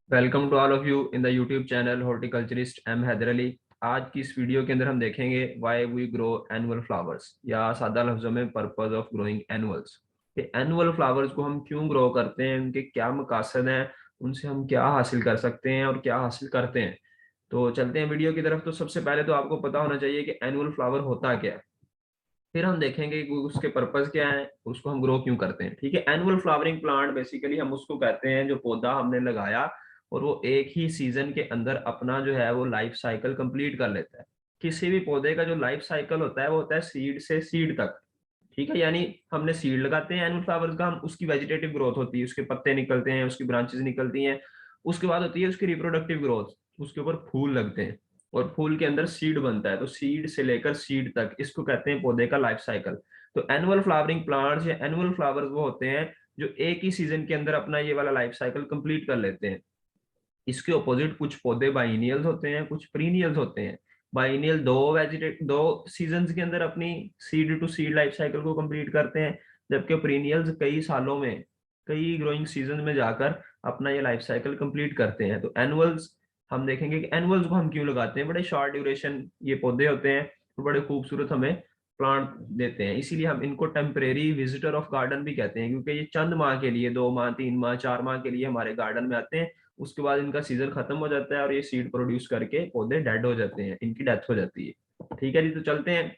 Welcome to all of you in the YouTube channel horticulturist M Haider Ali. आज की इस video के अंदर हम देखेंगे why we grow annual flowers, या सादा लफ्जों में पर्पस ऑफ ग्रोइंग एनुअल्स। कि एनुअल फ्लावर्स को हम क्यों ग्रो करते हैं, उनके क्या मकासद हैं, उनसे हम क्या हासिल कर सकते हैं और क्या हासिल करते हैं। तो चलते हैं वीडियो की तरफ। तो सबसे पहले तो आपको पता होना चाहिए कि एनुअल फ्लावर होता क्या है। फिर हम देखेंगे कि उसके पर्पस क्या है, उसको हम ग्रो क्यों करते हैं। ठीक है, एनुअल फ्लावरिंग प्लांट बेसिकली हम उसको कहते हैं जो पौधा हमने लगाया और वो एक ही सीजन के अंदर अपना जो है वो लाइफ साइकिल कंप्लीट कर लेता है। किसी भी पौधे का जो लाइफ साइकिल होता है वो होता है सीड से सीड तक। ठीक है, यानी हमने सीड लगाते हैं एनुअल फ्लावर्स का, हम उसकी वेजिटेटिव ग्रोथ होती है, उसके पत्ते निकलते हैं, उसकी ब्रांचेस निकलती हैं। उसके बाद होती है उसकी रिप्रोडक्टिव ग्रोथ, उसके ऊपर फूल लगते हैं और फूल के अंदर सीड बनता है। तो सीड से लेकर सीड तक इसको कहते हैं पौधे का लाइफ साइकिल। तो एनुअल फ्लावरिंग प्लांट्स या एनुअल फ्लावर्स वो होते हैं जो एक ही सीजन के अंदर अपना ये वाला लाइफ साइकिल कंप्लीट कर लेते हैं। इसके ऑपोजिट कुछ पौधे बाइनियल्स होते हैं, कुछ पीरियल्स होते हैं। बाइनियल दो सीजन्स के अंदर अपनी seed to seed life cycle को कंप्लीट करते हैं, जबकि पीरियल्स कई सालों में, कई ग्रोइंग सीजन में जाकर अपना ये लाइफ साइकिल कंप्लीट करते हैं। तो एनुअल्स हम देखेंगे कि एनुअल्स को हम क्यों लगाते हैं। बड़े शॉर्ट ड्यूरेशन ये पौधे होते हैं तो बड़े खूबसूरत हमें प्लांट देते हैं, इसीलिए हम इनको टेम्परेरी विजिटर ऑफ गार्डन भी कहते हैं, क्योंकि ये चंद माह के लिए, 2 माह 3 माह 4 माह के लिए हमारे गार्डन में आते हैं। उसके बाद इनका सीजन खत्म हो जाता है और ये सीड प्रोड्यूस करके पौधे डेड हो जाते हैं, इनकी डेथ हो जाती है। ठीक है जी, तो चलते हैं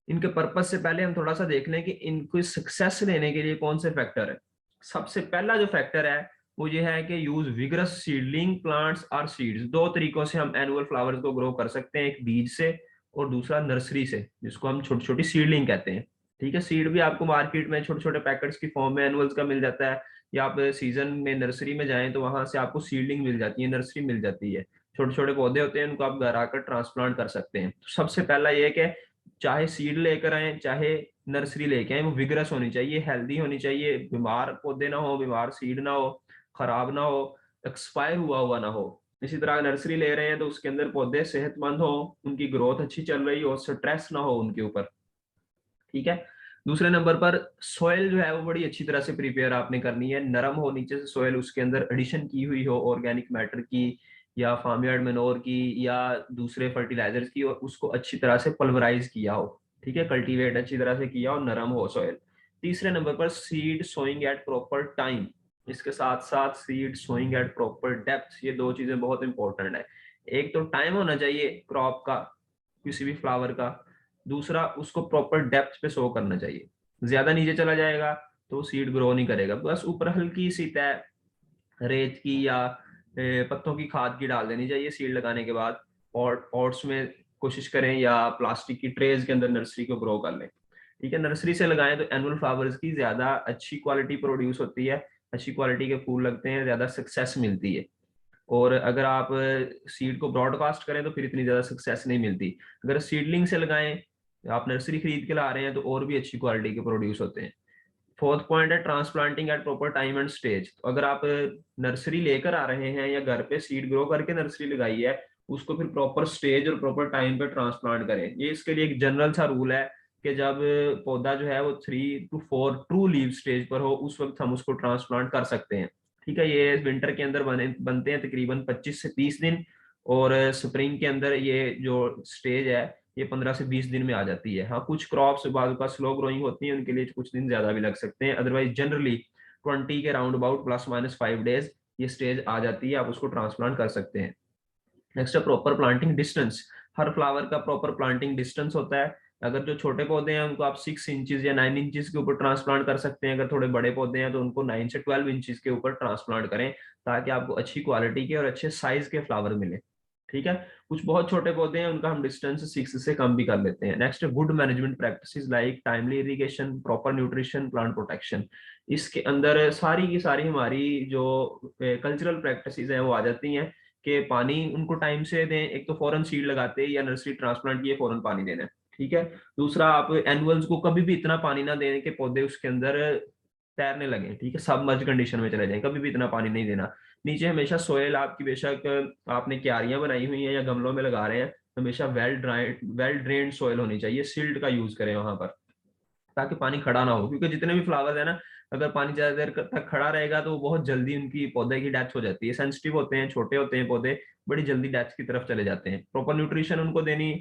इनके पर्पस से पहले हम थोड़ा सा देख लें कि इनको सक्सेस लेने के लिए कौन से फैक्टर है। सबसे पहला जो फैक्टर है वो ये है कि यूज विगरस सीडलिंग प्लांट्स और सीड्स। दो तरीकों से हम एनुअल फ्लावर्स को ग्रो कर सकते हैं, एक बीज से और दूसरा नर्सरी से, जिसको हम छोटी छोटी सीडलिंग कहते हैं। ठीक है, सीड भी आपको मार्केट में छोटे छोटे पैकेट्स की फॉर्म में एनुअल्स का मिल जाता है, या आप सीजन में नर्सरी में जाएं तो वहां से आपको सीडलिंग मिल जाती है, नर्सरी मिल जाती है। छोटे छोटे पौधे होते हैं, उनको आप घर आकर ट्रांसप्लांट कर सकते हैं। तो सबसे पहला ये है कि चाहे सीड लेकर आए चाहे नर्सरी लेके आए, वो विगरस होनी चाहिए, हेल्दी होनी चाहिए, बीमार पौधे ना हो, बीमार सीड ना हो, खराब ना हो, एक्सपायर हुआ हुआ ना हो। इसी तरह नर्सरी ले रहे हैं तो उसके अंदर पौधे सेहतमंद हो, उनकी ग्रोथ अच्छी चल रही हो, स्ट्रेस ना हो उनके ऊपर। ठीक है, दूसरे नंबर पर सोयल जो है वो बड़ी अच्छी तरह से प्रिपेयर आपने करनी है, नरम हो नीचे से सोयल, उसके अंदर एडिशन की हुई हो ऑर्गेनिक मैटर की या फार्म यार्ड मेनोर की या दूसरे फर्टिलाइजर्स की, और उसको अच्छी तरह से पल्वराइज किया हो। ठीक है, कल्टीवेट अच्छी तरह से किया हो, नरम हो सोयल। तीसरे नंबर पर seed sowing at proper time. इसके साथ साथ seed sowing at proper depth, ये दो चीजें बहुत इंपॉर्टेंट है। एक तो टाइम होना चाहिए क्रॉप का, किसी भी फ्लावर का। दूसरा, उसको प्रॉपर डेप्थ पे शो करना चाहिए। ज्यादा नीचे चला जाएगा तो सीड ग्रो नहीं करेगा। बस ऊपर हल्की सी तय रेत की या पत्तों की खाद की डाल देनी चाहिए सीड लगाने के बाद। और पॉट्स में कोशिश करें या प्लास्टिक की ट्रेज के अंदर नर्सरी को ग्रो कर लें। ठीक है, नर्सरी से लगाएं तो एनुअल फ्लावर्स की ज्यादा अच्छी क्वालिटी प्रोड्यूस होती है, अच्छी क्वालिटी के फूल लगते हैं, ज्यादा सक्सेस मिलती है। और अगर आप सीड को ब्रॉडकास्ट करें तो फिर इतनी ज्यादा सक्सेस नहीं मिलती। अगर सीडलिंग से लगाएं, आप नर्सरी खरीद के ला रहे हैं तो और भी अच्छी क्वालिटी के प्रोड्यूस होते हैं। फोर्थ पॉइंट है transplanting at proper time and stage. तो अगर आप नर्सरी लेकर आ रहे हैं या घर पे सीड ग्रो करके नर्सरी लगाई है, उसको फिर प्रॉपर स्टेज और प्रॉपर टाइम पे ट्रांसप्लांट करें। ये इसके लिए एक जनरल सा रूल है कि जब पौधा जो है वो 3 to 4 ट्रू लीव स्टेज पर हो, उस वक्त हम उसको ट्रांसप्लांट कर सकते हैं। ठीक है, ये विंटर के अंदर बनते हैं तकरीबन 25 से 30 दिन, और स्प्रिंग के अंदर ये जो स्टेज है ये 15 से 20 दिन में आ जाती है। हाँ, कुछ क्रॉप्स बाद का स्लो ग्रोइंग होती है, उनके लिए कुछ दिन ज्यादा भी लग सकते हैं, अदरवाइज जनरली 20 के राउंड अबाउट +- 5 डेज ये स्टेज आ जाती है, आप उसको ट्रांसप्लांट कर सकते हैं। नेक्स्ट है प्रॉपर प्लांटिंग डिस्टेंस। हर फ्लावर का प्रॉपर प्लांटिंग डिस्टेंस होता है। अगर जो छोटे पौधे हैं उनको आप 6 इंचज या 9 इंचज के ऊपर ट्रांसप्लांट कर सकते हैं, अगर थोड़े बड़े पौधे हैं तो उनको 9 से 12 इंचज के ऊपर ट्रांसप्लांट करें, ताकि आपको अच्छी क्वालिटी के और अच्छे साइज के फ्लावर मिले। ठीक है, कुछ बहुत छोटे पौधे हैं उनका हम डिस्टेंस 6 से कम भी कर लेते हैं। Next good management practices like timely irrigation, proper nutrition, plant protection. इसके अंदर सारी की सारी हमारी जो कल्चरल प्रैक्टिसेस हैं वो आ जाती हैं, कि पानी उनको टाइम से दें। एक तो फौरन सीड लगाते हैं या नर्सरी ट्रांसप्लांट किए फौरन पानी देना है। ठीक है, दूसरा, आप एनुअल्स को कभी भी इतना पानी ना देने के पौधे उसके अंदर तैरने लगे। ठीक है, सबमर्ज कंडीशन में चले जाएं, कभी भी इतना पानी नहीं देना। नीचे हमेशा सोयल आपकी, बेशक आपने क्यारियां बनाई हुई हैं या गमलों में लगा रहे हैं, हमेशा वेल ड्रेन्ड सोयल होनी चाहिए, सिल्ट का यूज करें वहां पर, ताकि पानी खड़ा ना हो। क्योंकि जितने भी फ्लावर्स है ना, अगर पानी ज्यादा देर तक खड़ा रहेगा तो बहुत जल्दी उनकी पौधे की डेथ हो जाती है। सेंसिटिव होते हैं, छोटे होते हैं पौधे, बड़ी जल्दी डेथ की तरफ चले जाते हैं। प्रॉपर न्यूट्रिशन उनको देनी,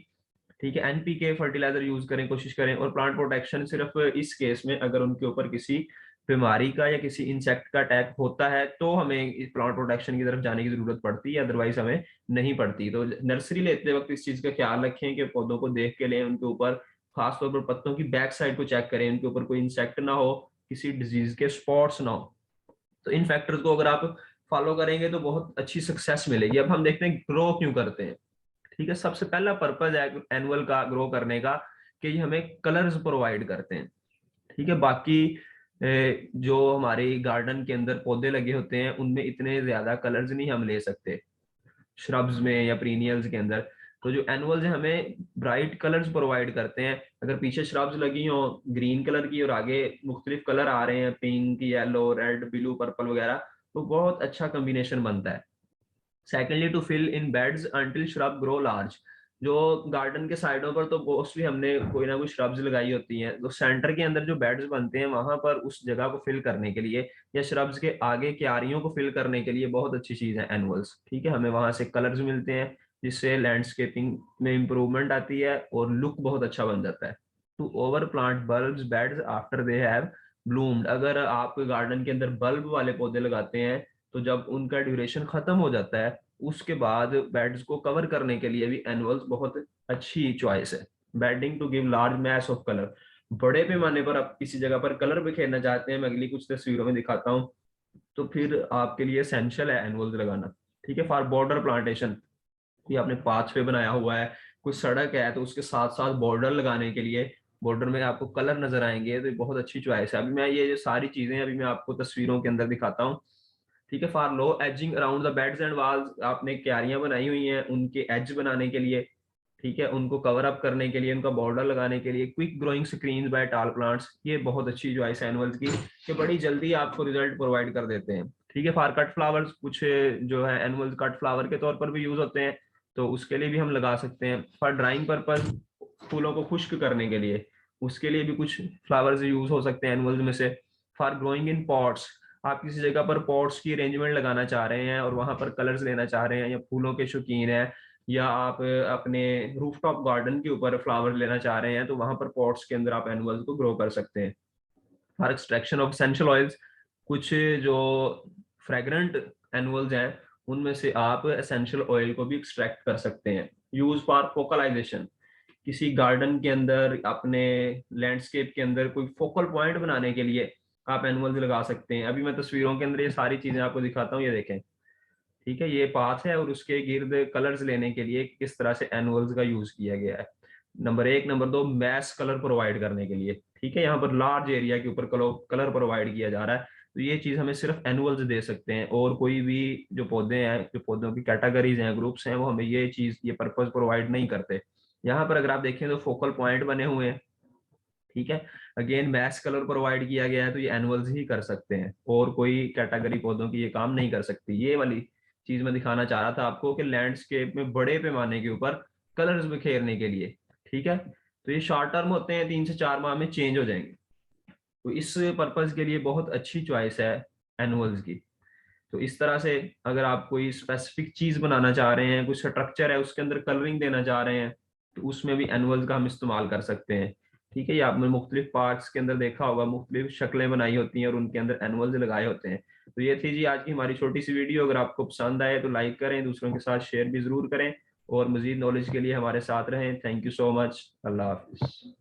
ठीक है, एनपीके फर्टिलाइजर यूज करें, कोशिश करें। और प्लांट प्रोटेक्शन सिर्फ इस केस में अगर उनके ऊपर किसी बीमारी का या किसी इंसेक्ट का अटैक होता है तो हमें इस प्लांट प्रोटेक्शन की तरफ जाने की जरूरत पड़ती है, अदरवाइज हमें नहीं पड़ती। तो नर्सरी लेते वक्त इस चीज का ख्याल रखें कि पौधों को देख के लें, उनके ऊपर खासतौर पर पत्तों की बैक साइड को चेक करें, उनके ऊपर कोई इंसेक्ट ना हो, किसी डिजीज के स्पॉट्स ना हो। तो इन फैक्टर्स को अगर आप फॉलो करेंगे तो बहुत अच्छी सक्सेस मिलेगी। अब हम देखते हैं ग्रो क्यों करते हैं। ठीक है, सबसे पहला पर्पज है एनुअल का ग्रो करने का कि ये हमें कलर्स प्रोवाइड करते हैं। ठीक है, बाकी जो हमारे गार्डन के अंदर पौधे लगे होते हैं उनमें इतने ज्यादा कलर्स नहीं हम ले सकते, श्रब्स में या पीनियल्स के अंदर। तो जो एनुअल्स हैं हमें ब्राइट कलर्स प्रोवाइड करते हैं। अगर पीछे श्रब्स लगी हो ग्रीन कलर की और आगे मुख्तलिफ कलर आ रहे हैं, pink, yellow, red, blue, purple वगैरह, तो बहुत अच्छा कॉम्बिनेशन बनता है। Secondly, to fill in beds until shrub grow large. जो गार्डन के साइडों पर तो मोस्टली हमने कोई ना कोई श्रब्स लगाई होती हैं, तो सेंटर के अंदर जो बेड्स बनते हैं वहां पर उस जगह को फिल करने के लिए या श्रब्स के आगे क्यारियों को फिल करने के लिए बहुत अच्छी चीज है एनुअल्स। ठीक है, हमें वहां से कलर्स मिलते हैं जिससे लैंडस्केपिंग में इंप्रूवमेंट आती है और लुक बहुत अच्छा बन जाता है। To over plant bulbs beds after they have bloomed. अगर आप गार्डन के अंदर बल्ब वाले पौधे लगाते हैं तो जब उनका ड्यूरेशन खत्म हो जाता है उसके बाद बेड्स को कवर करने के लिए भी एनुअल्स बहुत अच्छी चॉइस है। Bedding to give large mass of colour. बड़े पैमाने पर आप किसी जगह पर कलर बिखेरना चाहते हैं, मैं अगली कुछ तस्वीरों में दिखाता हूँ, तो फिर आपके लिए एसेंशियल है एनुअल्स लगाना। ठीक है, फॉर बॉर्डर प्लांटेशन, ये आपने पाथ वे बनाया हुआ है, कुछ सड़क है, तो उसके साथ साथ बॉर्डर लगाने के लिए बॉर्डर में आपको कलर नजर आएंगे, तो ये बहुत अच्छी चॉइस है। अभी मैं ये जो सारी चीजें अभी मैं आपको तस्वीरों के अंदर दिखाता हूँ। ठीक है, for low ageing around the beds and walls, आपने क्यारियां बनाई हुई हैं उनके एज बनाने के लिए, ठीक है, उनको कवर अप करने के लिए, उनका बॉर्डर लगाने के लिए। क्विक ग्रोइंग स्क्रीन बाय टाल प्लांट्स, ये बहुत अच्छी चॉइस है एनुअल्स की कि बड़ी जल्दी आपको रिजल्ट प्रोवाइड कर देते हैं। ठीक है, फॉर कट फ्लावर्स, कुछ जो है एनुअल्स कट फ्लावर के तौर पर भी यूज होते हैं, तो उसके लिए भी हम लगा सकते हैं। फॉर ड्राइंग पर्पज, फूलों को खुश्क करने के लिए, उसके लिए भी कुछ फ्लावर्स यूज हो सकते हैं एनुअल्स में से। फॉर ग्रोइंग इन पॉट्स, आप किसी जगह पर पॉट्स की अरेंजमेंट लगाना चाह रहे हैं और वहां पर कलर्स लेना चाह रहे हैं, या फूलों के शौकीन है, या आप अपने रूफटॉप गार्डन के ऊपर फ्लावर लेना चाह रहे हैं, तो वहां पर पॉट्स के अंदर आप एनुअल्स को ग्रो कर सकते हैं। For extraction of essential oils, कुछ जो फ्रेग्रेंट एनुअल्स हैं उनमें से आप एसेंशियल ऑयल को भी एक्सट्रैक्ट कर सकते हैं। यूज फॉर फोकलाइजेशन, किसी गार्डन के अंदर अपने लैंडस्केप के अंदर कोई फोकल पॉइंट बनाने के लिए आप एनुअल्स लगा सकते हैं। अभी मैं तस्वीरों के अंदर ये सारी चीजें आपको दिखाता हूँ, ये देखें। ठीक है, ये पाथ है और उसके गिर्द कलर्स लेने के लिए किस तरह से एनुअल्स का यूज किया गया है। नंबर एक, नंबर दो, मैस कलर प्रोवाइड करने के लिए। ठीक है, यहाँ पर लार्ज एरिया के ऊपर कलर प्रोवाइड किया जा रहा है, तो ये चीज हमें सिर्फ एनुअल्स दे सकते हैं, और कोई भी जो पौधे हैं, जो पौधों की कैटेगरीज हैं, ग्रुप्स हैं, वो हमें ये चीज, ये पर्पज प्रोवाइड नहीं करते। यहाँ पर अगर आप देखें तो फोकल पॉइंट बने हुए हैं। ठीक है, अगेन मैस कलर प्रोवाइड किया गया है, तो ये एनुअल्स ही कर सकते हैं, और कोई कैटेगरी पौधों की ये काम नहीं कर सकती। ये वाली चीज मैं दिखाना चाह रहा था आपको कि लैंडस्केप में बड़े पैमाने के ऊपर कलर्स बिखेरने के लिए। ठीक है, तो ये शॉर्ट टर्म होते हैं, 3 से 4 माह में चेंज हो जाएंगे, तो इस पर्पज के लिए बहुत अच्छी चॉइस है एनुअल्स की। तो इस तरह से अगर आप कोई स्पेसिफिक चीज बनाना चाह रहे हैं, कुछ स्ट्रक्चर है उसके अंदर कलरिंग देना चाह रहे हैं, तो उसमें भी एनुअल्स का हम इस्तेमाल कर सकते हैं। ठीक है, ये आपने मुख्तलिफ पार्ट्स के अंदर देखा होगा, मुख्तलिफ शक्लें बनाई होती हैं और उनके अंदर एनुअल्स लगाए होते हैं। तो ये थी जी आज की हमारी छोटी सी वीडियो। अगर आपको पसंद आए तो लाइक करें, दूसरों के साथ शेयर भी जरूर करें, और मजीद नॉलेज के लिए हमारे साथ रहें। Thank you so much. Allah Hafiz.